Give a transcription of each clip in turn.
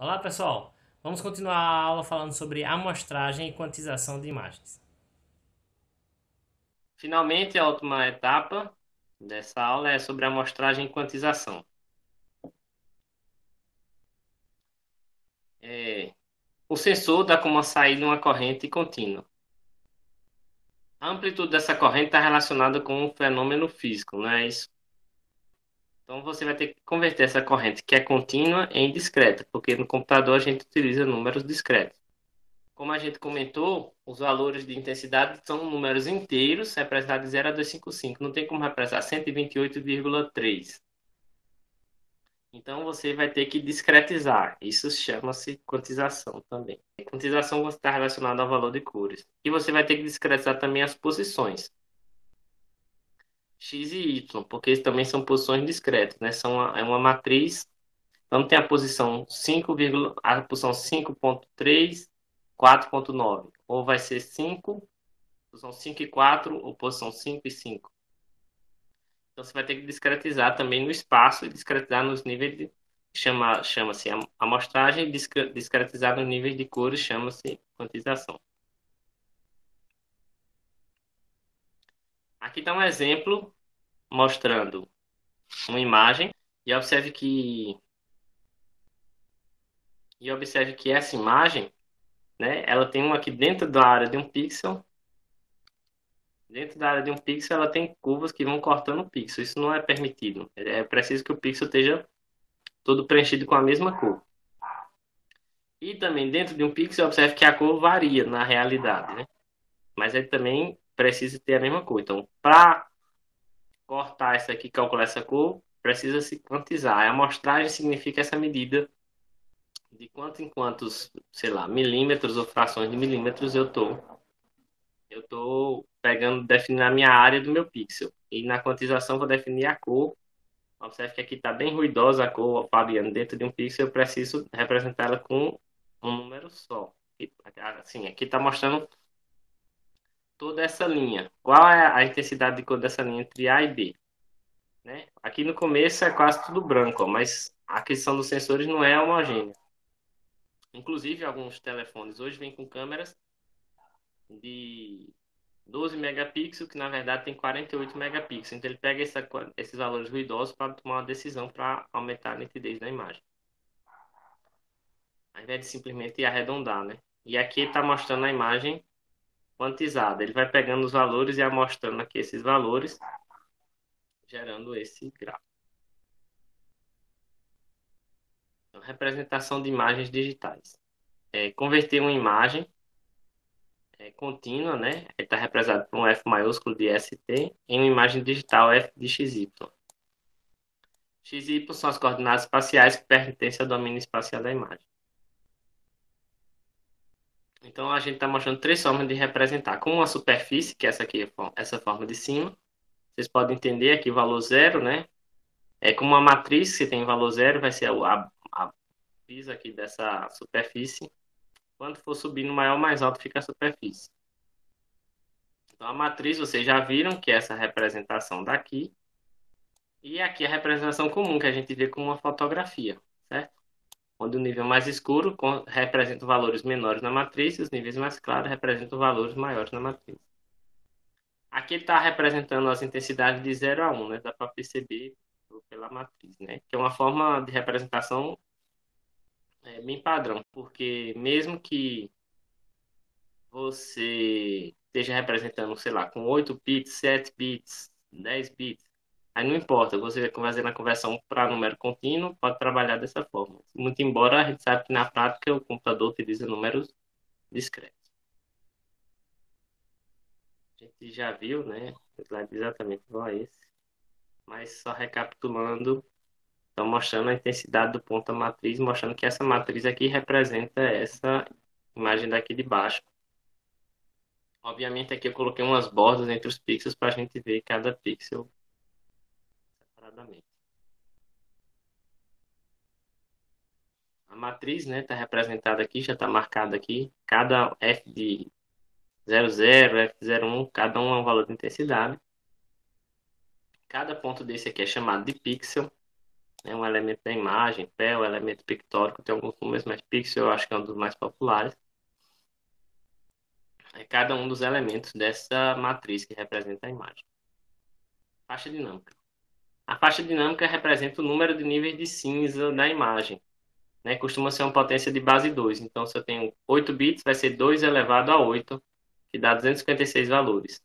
Olá pessoal, vamos continuar a aula falando sobre amostragem e quantização de imagens. Finalmente, a última etapa dessa aula é sobre amostragem e quantização. O sensor dá como saída uma corrente contínua. A amplitude dessa corrente está relacionada com um fenômeno físico, não é isso? Então você vai ter que converter essa corrente que é contínua em discreta, porque no computador a gente utiliza números discretos. Como a gente comentou, os valores de intensidade são números inteiros representados de 0 a 255. Não tem como representar 128,3. Então você vai ter que discretizar. Isso chama-se quantização também. A quantização está relacionada ao valor de cores. E você vai ter que discretizar também as posições. X e Y, porque também são posições discretas, né? É uma matriz. Então tem a posição 5, a posição 5,3, 4,9. Ou vai ser 5, posição 5 e 4, ou posição 5 e 5. Então você vai ter que discretizar também no espaço e discretizar nos níveis de. Chama-se amostragem, e discretizar nos níveis de cores chama-se quantização. Aqui está um exemplo mostrando uma imagem e observe que essa imagem, né, ela tem uma aqui dentro da área de um pixel. Dentro da área de um pixel, ela tem curvas que vão cortando o pixel. Isso não é permitido. É preciso que o pixel esteja todo preenchido com a mesma cor. E também dentro de um pixel, observe que a cor varia na realidade, né? Mas ele também precisa ter a mesma cor. Então, para cortar essa aqui, calcular essa cor, precisa se quantizar. A amostragem significa essa medida de quanto em quantos, sei lá, milímetros ou frações de milímetros eu tô pegando, definindo a minha área do meu pixel. E na quantização vou definir a cor. Observe que aqui está bem ruidosa a cor variando dentro de um pixel. Eu preciso representá-la com um número só. Assim, aqui está mostrando toda essa linha. Qual é a intensidade de cor dessa linha entre A e B? Né? Aqui no começo é quase tudo branco, ó, mas a questão dos sensores não é homogênea. Inclusive, alguns telefones hoje vêm com câmeras de 12 megapixels, que na verdade tem 48 megapixels. Então ele pega esses valores ruidosos para tomar uma decisão para aumentar a nitidez da imagem, ao invés de simplesmente arredondar, né? E aqui está mostrando a imagem quantizada. Ele vai pegando os valores e amostrando aqui esses valores, gerando esse gráfico. Então, representação de imagens digitais. Converter uma imagem contínua, né? Está representado por um F maiúsculo de ST, em uma imagem digital F de XY. X e Y são as coordenadas espaciais que pertencem ao domínio espacial da imagem. Então a gente está mostrando três formas de representar. Com uma superfície, que é essa aqui, essa forma de cima. Vocês podem entender aqui o valor zero, né? É como uma matriz que tem valor zero, vai ser a piso aqui dessa superfície. Quando for subindo maior ou mais alto fica a superfície. Então a matriz vocês já viram que é essa representação daqui. E aqui a representação comum que a gente vê como uma fotografia, certo? Onde o nível mais escuro representa valores menores na matriz e os níveis mais claros representam valores maiores na matriz. Aqui está representando as intensidades de 0 a 1, né? Dá para perceber pela matriz, né? Que é uma forma de representação bem padrão, porque mesmo que você esteja representando, sei lá, com 8 bits, 7 bits, 10 bits, aí não importa, você fazendo a conversão para número contínuo, pode trabalhar dessa forma. Muito embora a gente sabe que na prática o computador utiliza números discretos. A gente já viu, né? Exatamente igual a esse. Mas só recapitulando, estão mostrando a intensidade do ponto da matriz, mostrando que essa matriz aqui representa essa imagem daqui de baixo. Obviamente aqui eu coloquei umas bordas entre os pixels para a gente ver cada pixel separadamente. A matriz, né, está representada aqui, já está marcada aqui. Cada F de 00, F de 01, cada um é um valor de intensidade. Cada ponto desse aqui é chamado de pixel. É um elemento da imagem, pé, o elemento pictórico, tem alguns números, mas pixel eu acho que é um dos mais populares. É cada um dos elementos dessa matriz que representa a imagem. Faixa dinâmica. A faixa dinâmica representa o número de níveis de cinza da imagem, né? Costuma ser uma potência de base 2. Então, se eu tenho 8 bits, vai ser 2 elevado a 8, que dá 256 valores.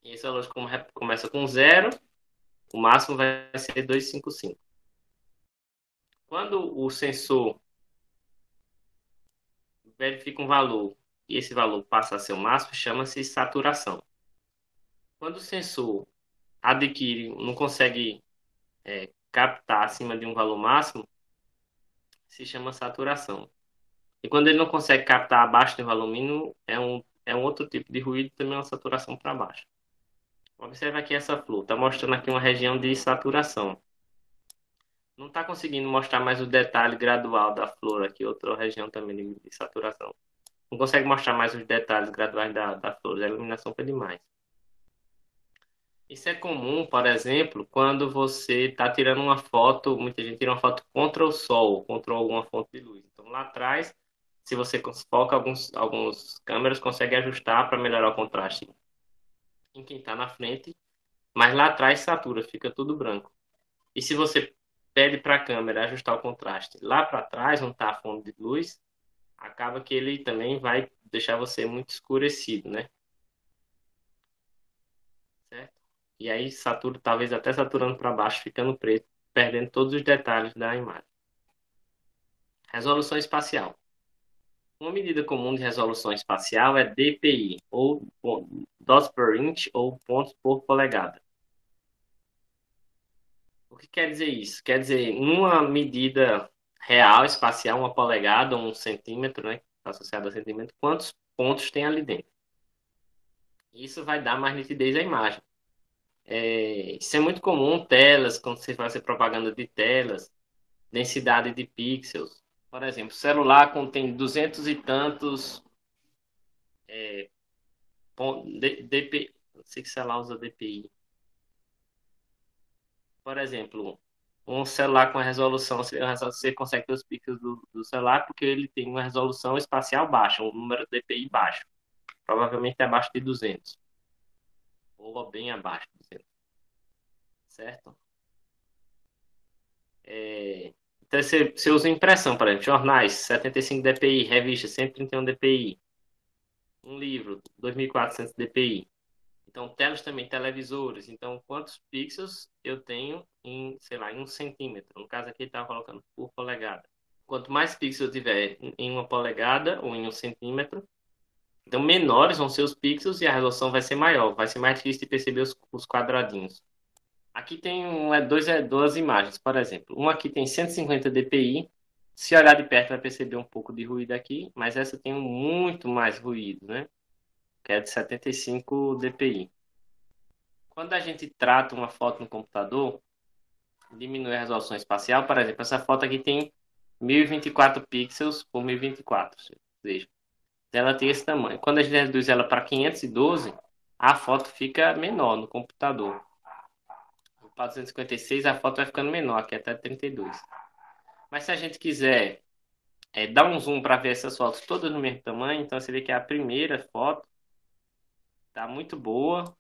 E esse valor começa com 0, o máximo vai ser 255. Quando o sensor verifica um valor e esse valor passa a ser o máximo, chama-se saturação. Quando o sensor não consegue captar acima de um valor máximo, se chama saturação. E quando ele não consegue captar abaixo do valor mínimo, é um outro tipo de ruído, também é uma saturação para baixo. Observe aqui essa flor, está mostrando aqui uma região de saturação. Não está conseguindo mostrar mais o detalhe gradual da flor aqui, outra região também de saturação. Não consegue mostrar mais os detalhes graduais da flor, a iluminação foi demais. Isso é comum, por exemplo, quando você está tirando uma foto, muita gente tira uma foto contra o sol, contra alguma fonte de luz. Então lá atrás, se você foca, alguns câmeras conseguem ajustar para melhorar o contraste em quem está na frente, mas lá atrás satura, fica tudo branco. E se você pede para a câmera ajustar o contraste lá para trás, onde está a fonte de luz, acaba que ele também vai deixar você muito escurecido, né? Certo? E aí satura, talvez até saturando para baixo, ficando preto, perdendo todos os detalhes da imagem. Resolução espacial. Uma medida comum de resolução espacial é DPI, ou dots per inch, ou pontos por polegada. O que quer dizer isso? Quer dizer, numa medida real espacial, uma polegada, um centímetro, né, associado a centímetro, quantos pontos tem ali dentro? Isso vai dar mais nitidez à imagem. Isso é muito comum, telas, quando você faz propaganda de telas, densidade de pixels. Por exemplo, celular contém 200 e tantos DPI. Não sei que celular usa DPI. Por exemplo, um celular com a resolução, você consegue ter os pixels do celular porque ele tem uma resolução espacial baixa, um número de DPI baixo. Provavelmente é abaixo de 200. Ou bem abaixo de 200. Certo? Então, você usa impressão, por exemplo, jornais, 75 dpi, revista, 131 dpi, um livro, 2400 dpi. Então, telas também, televisores. Então, quantos pixels eu tenho em, sei lá, em 1 centímetro? No caso aqui, ele estava colocando por polegada. Quanto mais pixels eu tiver em 1 polegada ou em 1 centímetro, então menores vão ser os pixels e a resolução vai ser maior. Vai ser mais difícil de perceber os quadradinhos. Aqui tem duas imagens, por exemplo. Uma aqui tem 150 dpi. Se olhar de perto vai perceber um pouco de ruído aqui, mas essa tem muito mais ruído, né? Que é de 75 dpi. Quando a gente trata uma foto no computador, diminui a resolução espacial. Por exemplo, essa foto aqui tem 1024 pixels por 1024, ou seja, ela tem esse tamanho. Quando a gente reduz ela para 512, a foto fica menor no computador. Para 256, a foto vai ficando menor, aqui até 32. Mas se a gente quiser dar um zoom para ver essas fotos todas no mesmo tamanho, então você vê que a primeira foto está muito boa,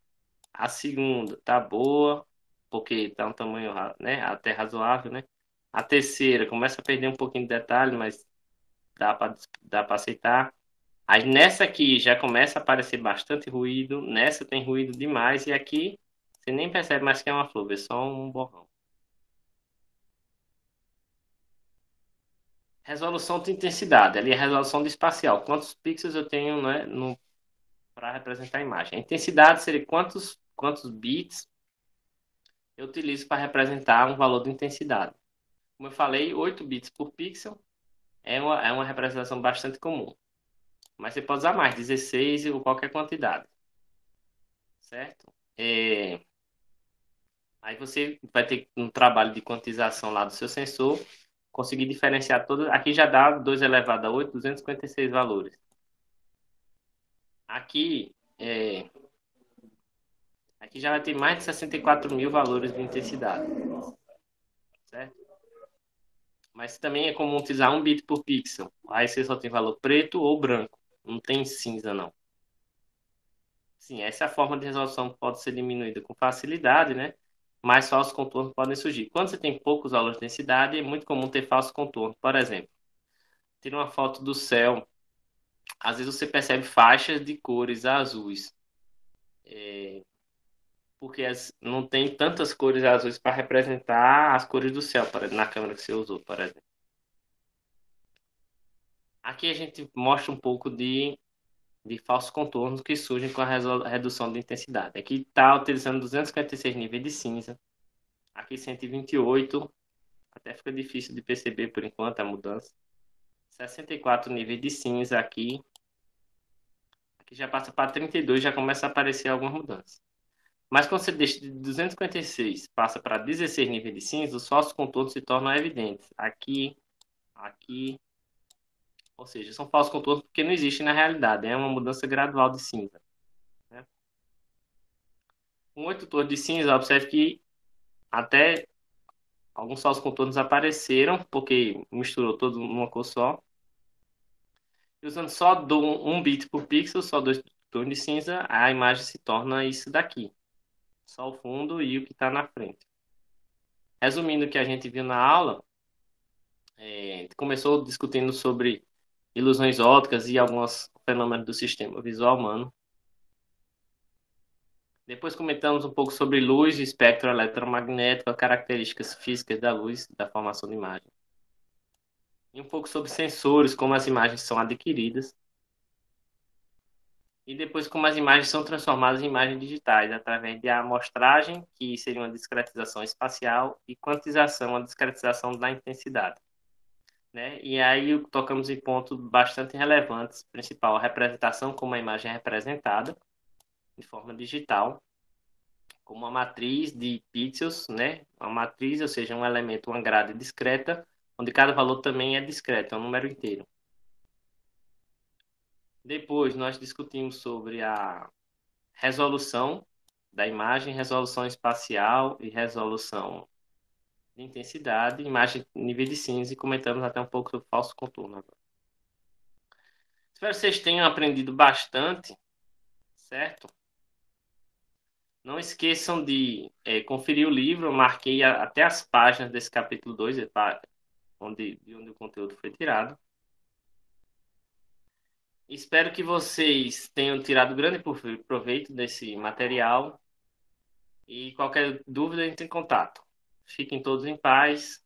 a segunda tá boa, porque tá um tamanho, né, até razoável, né? A terceira começa a perder um pouquinho de detalhe, mas dá para aceitar. Aí nessa aqui já começa a aparecer bastante ruído, nessa tem ruído demais, e aqui você nem percebe mais que é uma flor, é só um borrão. Resolução de intensidade, ali é a resolução de espacial. Quantos pixels eu tenho, né, para representar a imagem. A intensidade seria quantos bits eu utilizo para representar um valor de intensidade. Como eu falei, 8 bits por pixel é uma representação bastante comum. Mas você pode usar mais, 16 ou qualquer quantidade. Certo? Aí você vai ter um trabalho de quantização lá do seu sensor, conseguir diferenciar todas. Aqui já dá 2 elevado a 8, 256 valores. Aqui, aqui já vai ter mais de 64 mil valores de intensidade. certo? Mas também é comum utilizar um bit por pixel. Aí você só tem valor preto ou branco. Não tem cinza, não. Sim, essa é a forma de resolução que pode ser diminuída com facilidade, né? Mas falsos contornos podem surgir. Quando você tem poucos valores de densidade, é muito comum ter falsos contornos. Por exemplo, tira uma foto do céu. Às vezes você percebe faixas de cores azuis. Porque não tem tantas cores azuis para representar as cores do céu, na câmera que você usou, por exemplo. Aqui a gente mostra um pouco de falsos contornos que surgem com a redução de intensidade. Aqui está utilizando 256 níveis de cinza. Aqui 128. Até fica difícil de perceber por enquanto a mudança. 64 níveis de cinza aqui. Aqui já passa para 32, já começa a aparecer algumas mudanças. Mas quando você deixa de 256, passa para 16 níveis de cinza, os falsos contornos se tornam evidentes. Aqui, aqui. Ou seja, são falsos contornos porque não existem na realidade. É uma mudança gradual de cinza, né? Com 8 tons de cinza, observe que até alguns falsos contornos apareceram, porque misturou todo numa cor só. E usando só um bit por pixel, só dois tons de cinza, a imagem se torna isso daqui. Só o fundo e o que está na frente. Resumindo o que a gente viu na aula, a gente começou discutindo sobre ilusões ópticas e alguns fenômenos do sistema visual humano. Depois comentamos um pouco sobre luz e espectro eletromagnético, as características físicas da luz, da formação de imagem. E um pouco sobre sensores, como as imagens são adquiridas. E depois como as imagens são transformadas em imagens digitais, através de amostragem, que seria uma discretização espacial, e quantização, a discretização da intensidade. Né? E aí tocamos em pontos bastante relevantes, principal, a representação, como a imagem é representada, de forma digital, como uma matriz de pixels, né? Uma matriz, ou seja, um elemento, uma grade discreta, onde cada valor também é discreto, é um número inteiro. Depois nós discutimos sobre a resolução da imagem, resolução espacial e resolução de intensidade, imagem nível de cinza e comentamos até um pouco sobre falso contorno. Espero que vocês tenham aprendido bastante, certo? Não esqueçam de conferir o livro, eu marquei até as páginas desse capítulo 2, de onde o conteúdo foi tirado. Espero que vocês tenham tirado grande proveito desse material e qualquer dúvida entre em contato. Fiquem todos em paz.